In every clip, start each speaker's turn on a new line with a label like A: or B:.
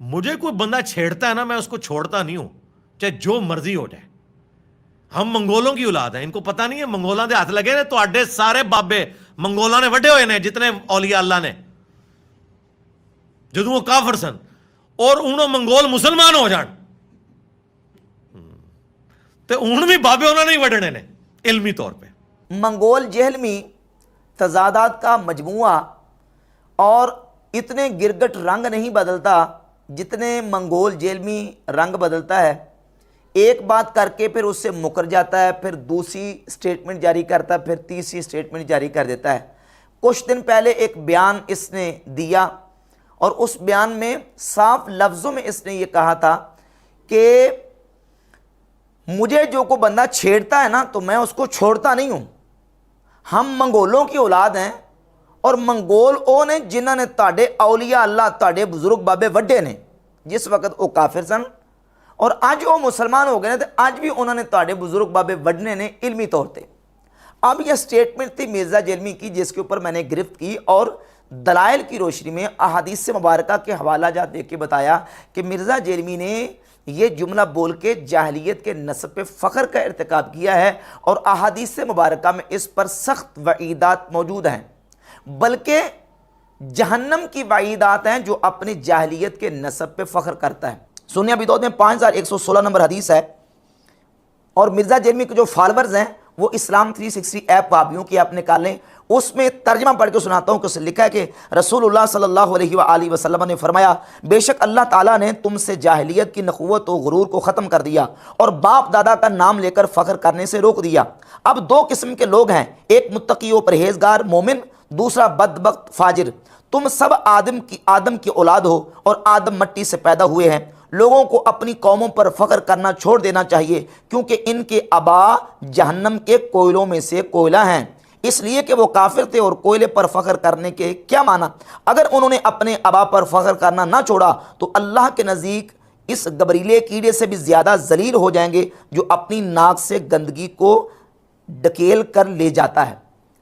A: مجھے کوئی بندہ چھیڑتا ہے نا میں اس کو چھوڑتا نہیں ہوں چاہے جو مرضی ہو جائے. ہم منگولوں کی اولاد ہیں, ان کو پتہ نہیں ہے منگولاں دے ہاتھ لگے نے تو اڈے سارے بابے منگولاں نے وڈے ہوئے نے جتنے اولیاء اللہ نے جدوں وہ کافر سن, اور انہوں منگول مسلمان ہو جان تے ہن بھی بابے انہوں نے ہی وڈنے نے علمی طور پہ.
B: منگول جہلمی تضادات کا مجموعہ اور اتنے گرگٹ رنگ نہیں بدلتا جتنے منگول جہلمی رنگ بدلتا ہے. ایک بات کر کے پھر اس سے مکر جاتا ہے, پھر دوسری سٹیٹمنٹ جاری کرتا ہے, پھر تیسری سٹیٹمنٹ جاری کر دیتا ہے. کچھ دن پہلے ایک بیان اس نے دیا اور اس بیان میں صاف لفظوں میں اس نے یہ کہا تھا کہ مجھے جو کوئی بندہ چھیڑتا ہے نا تو میں اس کو چھوڑتا نہیں ہوں. ہم منگولوں کی اولاد ہیں اور منگول او نے جنہوں نے تاڑے اولیاء اللہ تاڑے بزرگ بابے وڈے نے جس وقت وہ کافر سن, اور آج وہ مسلمان ہو گئے تو آج بھی انہوں نے تاڑے بزرگ بابے وڈنے نے علمی طور پہ. اب یہ سٹیٹمنٹ تھی مرزا جہلمی کی جس کے اوپر میں نے گرفت کی اور دلائل کی روشنی میں احادیث مبارکہ کے حوالہ جات دے کے بتایا کہ مرزا جہلمی نے یہ جملہ بول کے جاہلیت کے نسب پہ فخر کا ارتکاب کیا ہے, اور احادیث مبارکہ میں اس پر سخت وعیدات موجود ہیں, بلکہ جہنم کی وعیدات ہیں جو اپنی جاہلیت کے نسب پہ فخر کرتا ہے. سنیہ ابی داؤد میں 5116 نمبر حدیث ہے, اور مرزا جہلمی کے جو فالورز ہیں وہ اسلام 360 ایپ وہابیوں کی آپ نکالیں, اس میں ترجمہ پڑھ کے سناتا ہوں کہ اس نے لکھا ہے کہ رسول اللہ صلی اللہ علیہ وآلہ وسلم نے فرمایا, بے شک اللہ تعالیٰ نے تم سے جاہلیت کی نخوت و غرور کو ختم کر دیا اور باپ دادا کا نام لے کر فخر کرنے سے روک دیا. اب دو قسم کے لوگ ہیں, ایک متقی و پرہیزگار مومن, دوسرا بدبخت فاجر. تم سب آدم کی اولاد ہو اور آدم مٹی سے پیدا ہوئے ہیں. لوگوں کو اپنی قوموں پر فخر کرنا چھوڑ دینا چاہیے کیونکہ ان کے آبا جہنم کے کوئلوں میں سے کوئلہ ہیں, اس لیے کہ وہ کافر تھے اور کوئلے پر فخر کرنے کے کیا معنی. اگر انہوں نے اپنے آبا پر فخر کرنا نہ چھوڑا تو اللہ کے نزدیک اس گبریلے کیڑے سے بھی زیادہ ذلیل ہو جائیں گے جو اپنی ناک سے گندگی کو ڈکیل کر لے جاتا ہے.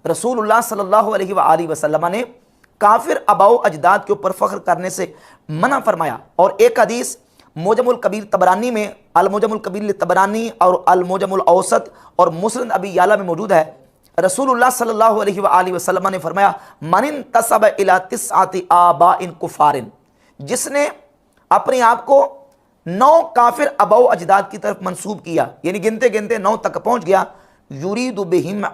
B: رسول اللہ صلی اللہ علیہ وآلہ وسلم نے کافر آباء و اجداد کے اوپر فخر کرنے سے منع فرمایا. اور ایک حدیث موجم الکبیر طبرانی میں, الموجم الکبیر طبرانی اور الموجم الاوسط اور مسند ابی یعلا میں موجود ہے, رسول اللہ صلی اللہ علیہ وآلہ وسلم نے فرمایا, من انتسب الی تسعۃ آباء کفار, جس نے اپنے آپ کو 9 کافر آباء و اجداد کی طرف منسوب کیا, یعنی گنتے گنتے 9 تک پہنچ گیا, یرید بہم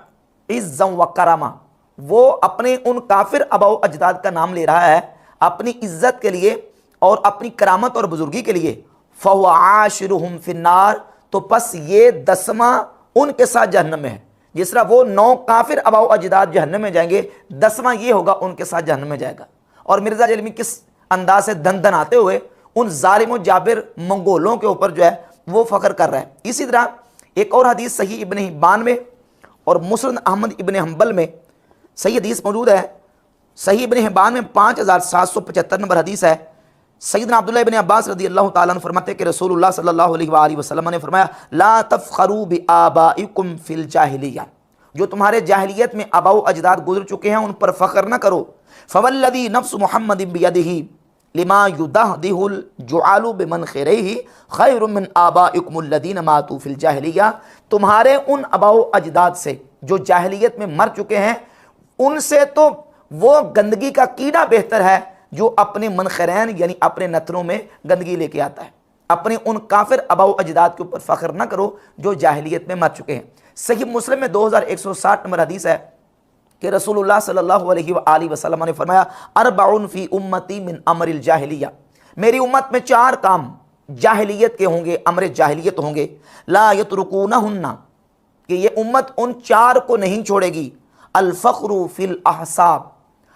B: عزا و کرامہ, وہ اپنے ان کافر آباء و اجداد کا نام لے رہا ہے اپنی عزت کے لیے اور اپنی کرامت اور بزرگی کے لیے. فہو عاشرہم فی النار, تو پس یہ 10واں ان کے ساتھ جہنم میں ہے. جس طرح وہ 9 کافر آباء و اجداد جہنم میں جائیں گے, 10واں یہ ہوگا ان کے ساتھ جہنم میں جائے گا. اور مرزا جہلمی کس انداز سے دن دن آتے ہوئے ان ظالم و جابر منگولوں کے اوپر جو ہے وہ فخر کر رہا ہے. اسی طرح ایک اور حدیث صحیح ابن حبان میں اور مسند احمد ابن حنبل میں صحیح حدیث موجود ہے. صحیح ابن حبان میں 5775 نمبر حدیث ہے. سیدنا عبداللہ ابن عباس رضی اللہ تعالیٰ عنہ فرماتے ہیں کہ رسول اللہ صلی اللہ علیہ وآلہ وسلم نے فرمایا, لا تفخروا بآبائکم فی الجاہلیہ, جو تمہارے جاہلیت میں آباء و اجداد گزر چکے ہیں ان پر فخر نہ کرو. فوالذی نفس محمد بیدہ لما یدہدہ الجعال بمنخریہ خیر من آبائکم الذین ماتوا فی الجاہلیہ, تمہارے ان آباء و اجداد سے جو جاہلیت میں مر چکے ہیں ان سے تو وہ گندگی کا کیڑا بہتر ہے جو اپنے منخرین یعنی اپنے نتنوں میں گندگی لے کے آتا ہے. اپنے ان کافر آباء و اجداد کے اوپر فخر نہ کرو جو جاہلیت میں مر چکے ہیں. صحیح مسلم میں 2160 نمبر حدیث ہے کہ رسول اللہ صلی اللہ علیہ وآلہ وسلم نے فرمایا, اربع فی امتی من امر الجاہلیہ, میری امت میں 4 کام جاہلیت کے ہوں گے, امر جاہلیت ہوں گے. لا یترکونہن, کہ یہ امت ان 4 کو نہیں چھوڑے گی. الفخر فی الاحساب,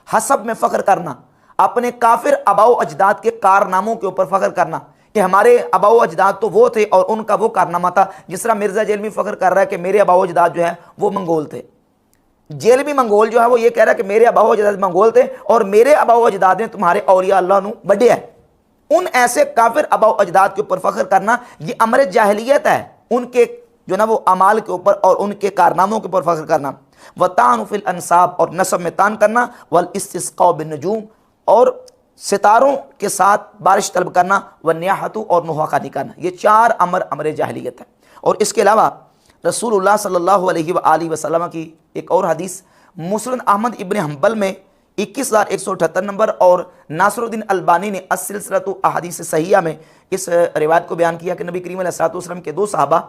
B: حسب میں فخر کرنا, اپنے کافر آباء و اجداد کے کارناموں کے اوپر فخر کرنا کہ ہمارے آباء و اجداد تو وہ تھے اور ان کا وہ کارنامہ تھا. جس طرح مرزا جہلمی فخر کر رہا ہے کہ میرے آباء و اجداد جو ہیں وہ منگول تھے, جہلمی منگول جو ہے وہ یہ کہہ رہا ہے کہ میرے آباء و اجداد منگول تھے اور میرے آباء و اجداد نے تمہارے اولیاء اللہ نو بڑے ہیں. ان ایسے کافر آباء و اجداد کے اوپر فخر کرنا یہ امر جاہلیت ہے, ان کے جو نا وہ اعمال کے اوپر اور ان کے کارناموں کے اوپر فخر کرنا. وطعن فی الانساب, اور نسب میں طعن کرنا. والاستسقاء بالنجوم, اور ستاروں کے ساتھ بارش طلب کرنا، والنیاحۃ اور نوحہ خوانی کرنا، یہ 4 امر جاہلیت ہے۔ اور اس کے علاوہ رسول اللہ صلی اللہ علیہ وآلہ وسلم کی ایک اور حدیث مسند احمد ابن حنبل میں 21178 نمبر، اور ناصر الدین البانی نے السلسلۃ احادیث صحیحہ میں اس روایت کو بیان کیا کہ نبی کریم علیہ الصلوۃ والسلام کے 2 صحابہ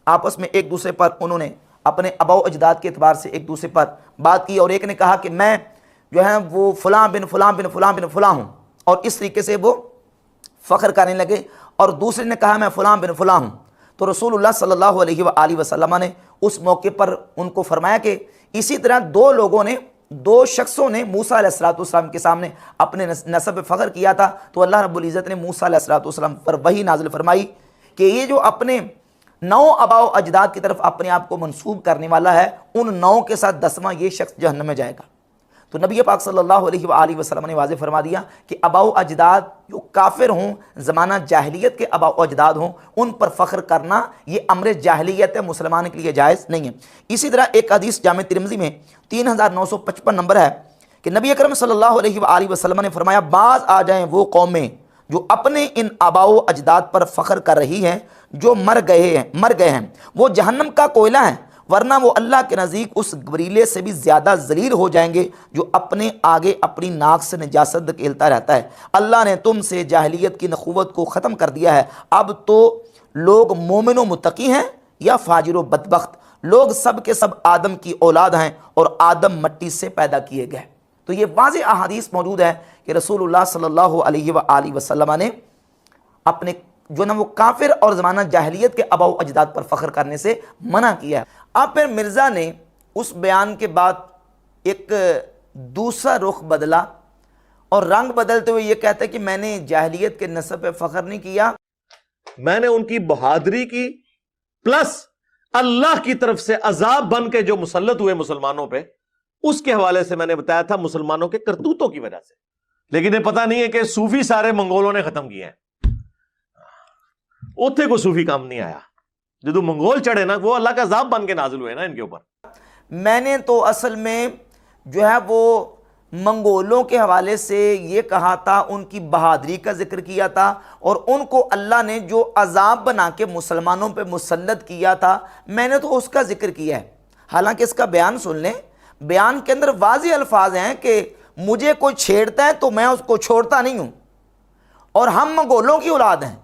B: آپس میں ایک دوسرے پر انہوں نے اپنے آباء و اجداد کے اعتبار سے ایک دوسرے پر بات کی، اور ایک نے کہا کہ میں جو ہے وہ فلاں بن فلاں بن فلاں بن فلاں ہوں، اور اس طریقے سے وہ فخر کرنے لگے، اور دوسرے نے کہا میں فلاں بن فلاں ہوں۔ تو رسول اللہ صلی اللہ علیہ وآلہ وسلم نے اس موقع پر ان کو فرمایا کہ اسی طرح 2 شخصوں نے موسیٰ علیہ السلام کے سامنے اپنے نسب فخر کیا تھا، تو اللہ رب العزت نے موسیٰ علیہ السلام پر وحی نازل فرمائی کہ یہ جو اپنے 9 آباء و اجداد کی طرف اپنے آپ کو منسوب کرنے والا ہے، ان 9 کے ساتھ 10واں یہ شخص جہنم میں جائے گا۔ تو نبی پاک صلی اللہ علیہ وآلہ وسلم نے واضح فرما دیا کہ آباء و اجداد جو کافر ہوں، زمانہ جاہلیت کے آباء و اجداد ہوں، ان پر فخر کرنا یہ امر جاہلیت ہے، مسلمان کے لیے جائز نہیں ہے۔ اسی طرح ایک حدیث جامع ترمذی میں 3955 نمبر ہے کہ نبی اکرم صلی اللہ علیہ وآلہ وسلم نے فرمایا باز آ جائیں وہ قومیں جو اپنے ان آباء و اجداد پر فخر کر رہی ہیں جو مر گئے ہیں، وہ جہنم کا کوئلہ ہیں، ورنہ وہ اللہ کے نزدیک اس گبریلے سے بھی زیادہ ذلیل ہو جائیں گے جو اپنے آگے اپنی ناک سے نجاست کھیلتا رہتا ہے۔ اللہ نے تم سے جاہلیت کی نخوت کو ختم کر دیا ہے، اب تو لوگ مومن و متقی ہیں یا فاجر و بدبخت، لوگ سب کے سب آدم کی اولاد ہیں اور آدم مٹی سے پیدا کیے گئے۔ تو یہ واضح احادیث موجود ہے کہ رسول اللہ صلی اللہ علیہ وآلہ وسلم نے اپنے جو نا وہ کافر اور زمانہ جاہلیت کے آباء و اجداد پر فخر کرنے سے منع کیا ہے۔ اب پھر مرزا نے اس بیان کے بعد ایک دوسرا رخ بدلا اور رنگ بدلتے ہوئے یہ کہتا ہے کہ میں نے جاہلیت کے نسب پہ فخر نہیں کیا،
A: میں نے ان کی بہادری کی، پلس اللہ کی طرف سے عذاب بن کے جو مسلط ہوئے مسلمانوں پہ، اس کے حوالے سے میں نے بتایا تھا مسلمانوں کے کرتوتوں کی وجہ سے۔ لیکن یہ پتہ نہیں ہے کہ صوفی سارے منگولوں نے ختم کیے ہیں، اوتھے کو صوفی کام نہیں آیا، جدو منگول چڑھے نا وہ اللہ کا عذاب بن کے نازل ہوئے نا ان کے اوپر۔
B: میں نے تو اصل میں جو ہے وہ منگولوں کے حوالے سے یہ کہا تھا، ان کی بہادری کا ذکر کیا تھا، اور ان کو اللہ نے جو عذاب بنا کے مسلمانوں پہ مسلط کیا تھا میں نے تو اس کا ذکر کیا ہے۔ حالانکہ اس کا بیان سن لیں، بیان کے اندر واضح الفاظ ہیں کہ مجھے کوئی چھیڑتا ہے تو میں اس کو چھوڑتا نہیں ہوں، اور ہم منگولوں کی اولاد ہیں۔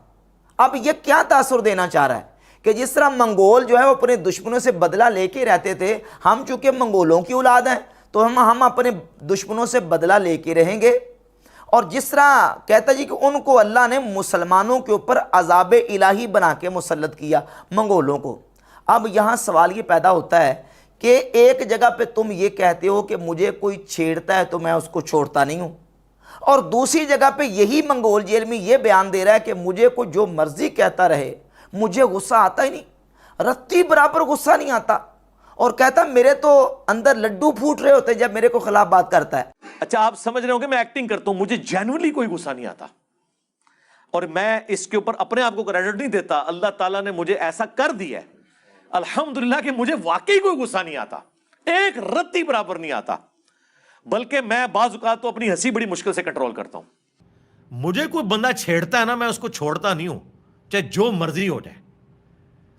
B: اب یہ کیا تاثر دینا چاہ رہا ہے کہ جس طرح منگول جو ہے وہ اپنے دشمنوں سے بدلہ لے کے رہتے تھے، ہم چونکہ منگولوں کی اولاد ہیں تو ہم اپنے دشمنوں سے بدلہ لے کے رہیں گے۔ اور جس طرح کہتا جی کہ ان کو اللہ نے مسلمانوں کے اوپر عذاب الہی بنا کے مسلط کیا منگولوں کو۔ اب یہاں سوال یہ پیدا ہوتا ہے کہ ایک جگہ پہ تم یہ کہتے ہو کہ مجھے کوئی چھیڑتا ہے تو میں اس کو چھوڑتا نہیں ہوں، اور دوسری جگہ پہ یہی منگول جیل میں یہ بیان دے رہا ہے کہ مجھے کوئی جو مرضی کہتا رہے مجھے غصہ آتا ہی نہیں، رتی برابر غصہ نہیں آتا، اور کہتا میرے تو اندر لڈو پھوٹ رہے ہوتے جب میرے کو خلاف بات کرتا ہے۔
A: اچھا آپ سمجھ رہے ہو کہ میں ایکٹنگ کرتا ہوں، مجھے جینوئنلی کوئی غصہ نہیں آتا، اور میں اس کے اوپر اپنے آپ کو کریڈٹ نہیں دیتا، اللہ تعالیٰ نے مجھے ایسا کر دیا ہے الحمدللہ کہ مجھے واقعی کوئی غصہ نہیں آتا، ایک رتی برابر نہیں آتا، بلکہ میں بعض اوقات تو اپنی ہنسی بڑی مشکل سے کنٹرول کرتا ہوں۔ مجھے کوئی بندہ چھیڑتا ہے نا میں اس کو چھوڑتا نہیں ہوں، چاہے جو مرضی ہو جائے،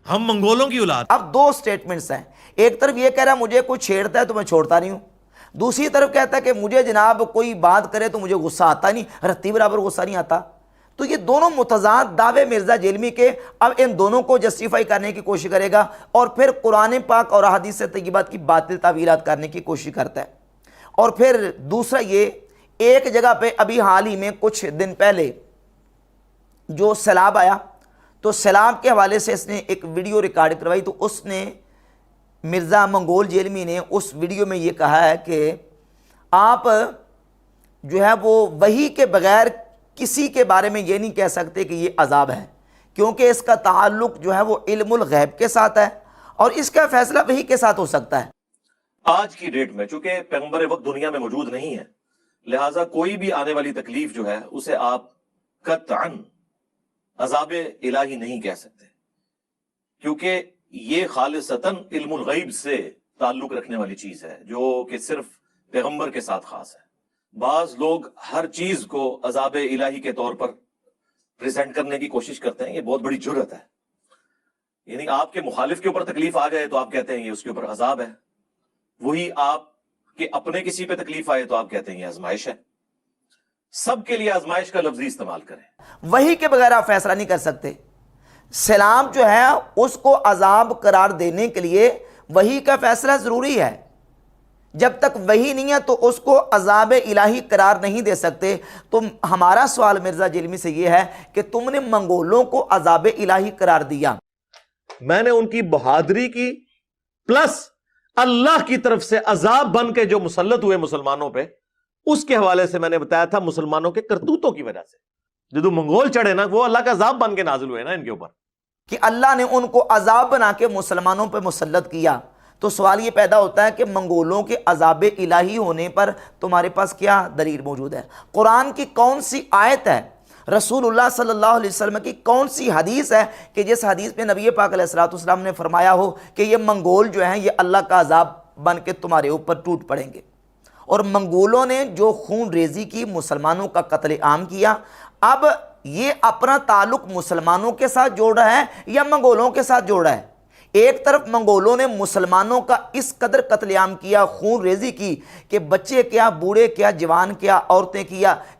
A: ہم منگولوں کی اولاد۔
B: اب 2 سٹیٹمنٹس ہیں، ایک طرف یہ کہہ رہا ہے مجھے کوئی چھیڑتا ہے تو میں چھوڑتا نہیں ہوں، دوسری طرف کہتا ہے کہ مجھے جناب کوئی بات کرے تو مجھے غصہ آتا ہی نہیں، رتی برابر غصہ نہیں آتا۔ تو یہ دونوں متضاد دعوے مرزا جیلمی کے، اب ان دونوں کو جسٹیفائی کرنے کی کوشش کرے گا اور پھر قرآن پاک اور احادیث طیبات کی باطل تعویلات کرنے کی کوشش کرتا ہے۔ اور پھر دوسرا یہ، ایک جگہ پہ ابھی حال ہی میں کچھ دن پہلے جو سیلاب آیا تو سیلاب کے حوالے سے اس نے ایک ویڈیو ریکارڈ کروائی، تو اس نے مرزا منگول جیلمی نے اس ویڈیو میں یہ کہا ہے کہ آپ جو ہے وہ وحی کے بغیر کسی کے بارے میں یہ نہیں کہہ سکتے کہ یہ عذاب ہے، کیونکہ اس کا تعلق جو ہے وہ علم الغیب کے ساتھ ہے اور اس کا فیصلہ وحی کے ساتھ ہو سکتا ہے۔
A: آج کی ڈیٹ میں چونکہ پیغمبر وقت دنیا میں موجود نہیں ہے، لہٰذا کوئی بھی آنے والی تکلیف جو ہے اسے آپ قطعاً عذاب الہی نہیں کہہ سکتے، کیونکہ یہ خالصتاً علم الغیب سے تعلق رکھنے والی چیز ہے جو کہ صرف پیغمبر کے ساتھ خاص ہے۔ بعض لوگ ہر چیز کو عذاب الہی کے طور پر پریزنٹ کرنے کی کوشش کرتے ہیں، یہ بہت بڑی جرت ہے. یعنی آپ کے مخالف کے اوپر تکلیف آ جائے تو آپ کہتے ہیں یہ اس کے اوپر عذاب ہے، وہی آپ کے اپنے کسی پہ تکلیف آئے تو آپ کہتے ہیں یہ آزمائش ہے. سب کے لیے آزمائش کا لفظ استعمال کریں.
B: وہی کے بغیر آپ فیصلہ نہیں کر سکتے. سلام جو ہے اس کو عذاب قرار دینے کے لیے وہی کا فیصلہ ضروری ہے. جب تک وہی نہیں ہے تو اس کو عذاب الہی قرار نہیں دے سکتے. تو ہمارا سوال مرزا جیلمی سے یہ ہے کہ تم نے منگولوں کو عذاب الہی قرار دیا.
A: میں نے ان کی بہادری کی پلس اللہ کی طرف سے عذاب بن کے جو مسلط ہوئے مسلمانوں پہ، اس کے حوالے سے میں نے بتایا تھا مسلمانوں کے کرتوتوں کی وجہ سے جو منگول چڑھے نا، وہ اللہ کا عذاب بن کے نازل ہوئے نا ان کے اوپر،
B: کہ اللہ نے ان کو عذاب بنا کے مسلمانوں پہ مسلط کیا. تو سوال یہ پیدا ہوتا ہے کہ منگولوں کے عذاب الہی ہونے پر تمہارے پاس کیا دلیل موجود ہے؟ قرآن کی کون سی آیت ہے، رسول اللہ صلی اللہ علیہ وسلم کی کون سی حدیث ہے کہ جس حدیث میں نبی پاک علیہ السلام نے فرمایا ہو کہ یہ منگول جو ہیں یہ اللہ کا عذاب بن کے تمہارے اوپر ٹوٹ پڑیں گے؟ اور منگولوں نے جو خون ریزی کی، مسلمانوں کا قتل عام کیا، اب یہ اپنا تعلق مسلمانوں کے ساتھ جوڑ رہا ہے یا منگولوں کے ساتھ جوڑ رہا ہے؟ ایک طرف منگولوں نے مسلمانوں کا اس قدر قتل عام کیا، خون ریزی کی کہ بچے کیا، بوڑھے کیا، جوان کیا، عورتیں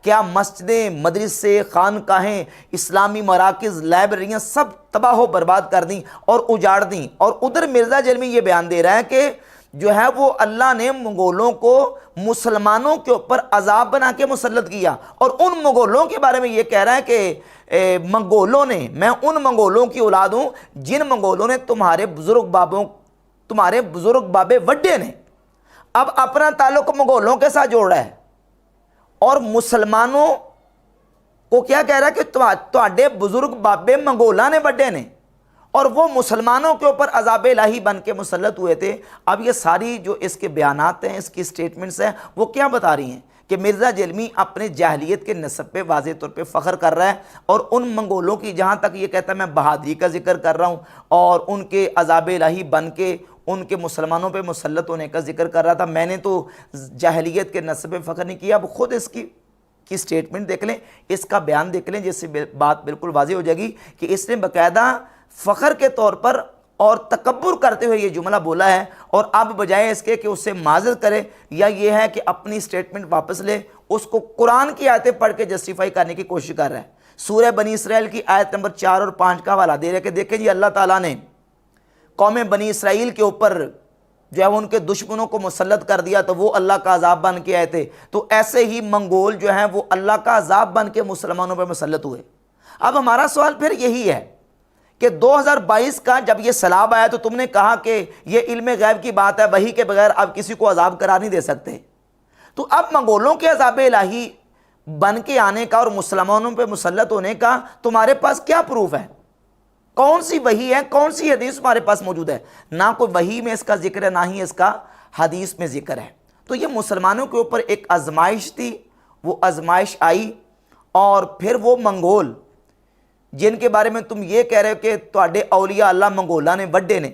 B: کیا مسجدیں، مدرسے، خانقاہیں، اسلامی مراکز، لائبریریاں سب تباہ و برباد کر دیں اور اجاڑ دیں. اور ادھر مرزا جیلمی یہ بیان دے رہا ہے کہ جو ہے وہ اللہ نے منگولوں کو مسلمانوں کے اوپر عذاب بنا کے مسلط کیا. اور ان منگولوں کے بارے میں یہ کہہ رہا ہے کہ منگولوں نے، میں ان منگولوں کی اولاد ہوں جن منگولوں نے تمہارے بزرگ بابے وڈے نے. اب اپنا تعلق منگولوں کے ساتھ جوڑ رہا ہے اور مسلمانوں کو کیا کہہ رہا ہے کہ تواڈے بزرگ بابے منگولاں نے وڈے نے، اور وہ مسلمانوں کے اوپر عذاب الہی بن کے مسلط ہوئے تھے. اب یہ ساری جو اس کے بیانات ہیں، اس کی سٹیٹمنٹس ہیں، وہ کیا بتا رہی ہیں کہ مرزا جیلمی اپنے جاہلیت کے نسب پہ واضح طور پہ فخر کر رہا ہے، اور ان منگولوں کی جہاں تک یہ کہتا ہے میں بہادری کا ذکر کر رہا ہوں اور ان کے عذاب الہی بن کے ان کے مسلمانوں پہ مسلط ہونے کا ذکر کر رہا تھا، میں نے تو جاہلیت کے نسب پہ فخر نہیں کیا. اب خود اس کی سٹیٹمنٹ دیکھ لیں، اس کا بیان دیکھ لیں، جس سے بات بالکل واضح ہو جائے گی کہ اس نے باقاعدہ فخر کے طور پر اور تکبر کرتے ہوئے یہ جملہ بولا ہے. اور اب بجائے اس کے کہ اس سے معذرت کرے یا یہ ہے کہ اپنی سٹیٹمنٹ واپس لے، اس کو قرآن کی آیتیں پڑھ کے جسٹیفائی کرنے کی کوشش کر رہا ہے. سورہ بنی اسرائیل کی آیت نمبر 4 اور 5 کا حوالہ دے رہے کہ دیکھیں جی اللہ تعالیٰ نے قوم بنی اسرائیل کے اوپر جو ہے ان کے دشمنوں کو مسلط کر دیا تو وہ اللہ کا عذاب بن کے آئے تھے. تو ایسے ہی منگول جو ہیں وہ اللہ کا عذاب بن کے مسلمانوں پر مسلط ہوئے. اب ہمارا سوال پھر یہی ہے کہ 2022 کا جب یہ سیلاب آیا تو تم نے کہا کہ یہ علم غیب کی بات ہے، وحی کے بغیر آپ کسی کو عذاب قرار نہیں دے سکتے. تو اب منگولوں کے عذاب الہی بن کے آنے کا اور مسلمانوں پہ مسلط ہونے کا تمہارے پاس کیا پروف ہے؟ کون سی وحی ہے، کون سی حدیث تمہارے پاس موجود ہے؟ نہ کوئی وحی میں اس کا ذکر ہے، نہ ہی اس کا حدیث میں ذکر ہے. تو یہ مسلمانوں کے اوپر ایک آزمائش تھی، وہ آزمائش آئی، اور پھر وہ منگول جن کے بارے میں تم یہ کہہ رہے ہو کہ تواڈے اولیاء اللہ منگولاں نے وڈے نے،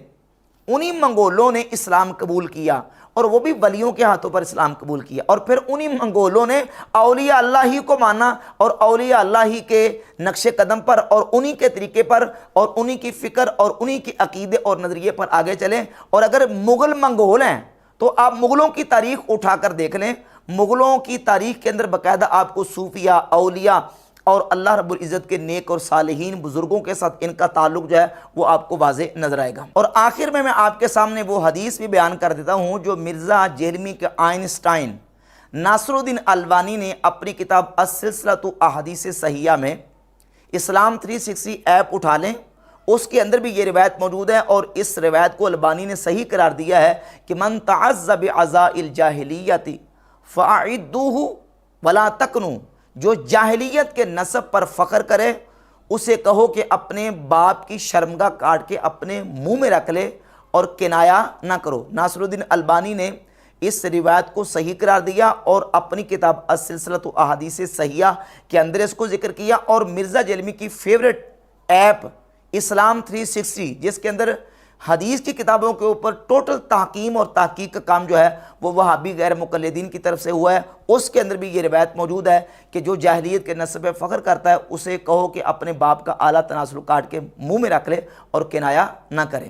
B: انہی منگولوں نے اسلام قبول کیا، اور وہ بھی ولیوں کے ہاتھوں پر اسلام قبول کیا. اور پھر انہی منگولوں نے اولیاء اللہ ہی کو مانا اور اولیاء اللہ ہی کے نقش قدم پر اور انہی کے طریقے پر اور انہی کی فکر اور انہی کی عقیدے اور نظریے پر آگے چلیں. اور اگر مغل منگول ہیں تو آپ مغلوں کی تاریخ اٹھا کر دیکھ لیں. مغلوں کی تاریخ کے اندر باقاعدہ آپ کو صوفیہ، اولیاء اور اللہ رب العزت کے نیک اور صالحین بزرگوں کے ساتھ ان کا تعلق جو ہے وہ آپ کو واضح نظر آئے گا. اور آخر میں آپ کے سامنے وہ حدیث بھی بیان کر دیتا ہوں جو مرزا جیلمی کے آئنسٹائن ناصر الدین البانی نے اپنی کتاب السلسلۃ الاحادیث الصحیحہ میں، اسلام 360 ایپ اٹھا لیں، اس کے اندر بھی یہ روایت موجود ہے. اور اس روایت کو البانی نے صحیح قرار دیا ہے کہ من تعز بعزاء الجاہلیت فاعدوہ ولا تکنوا، جو جاہلیت کے نسب پر فخر کرے اسے کہو کہ اپنے باپ کی شرمگاہ کاٹ کے اپنے منہ میں رکھ لے اور کنایا نہ کرو. ناصر الدین البانی نے اس روایت کو صحیح قرار دیا اور اپنی کتاب السلسلۃ الاحادیث الصحیحہ کے اندر اس کو ذکر کیا. اور مرزا جیلمی کی فیوریٹ ایپ اسلام 360 جس کے اندر حدیث کی کتابوں کے اوپر ٹوٹل تحکیم اور تحقیق کا کام جو ہے وہ وہابی غیر مقلدین کی طرف سے ہوا ہے. اس کے اندر بھی یہ روایت موجود ہے کہ جو جاہلیت کے نسب پہ فخر کرتا ہے اسے کہو کہ اپنے باپ کا اعلیٰ تناسل کاٹ کے منہ میں رکھ لے اور کنایا نہ کرے.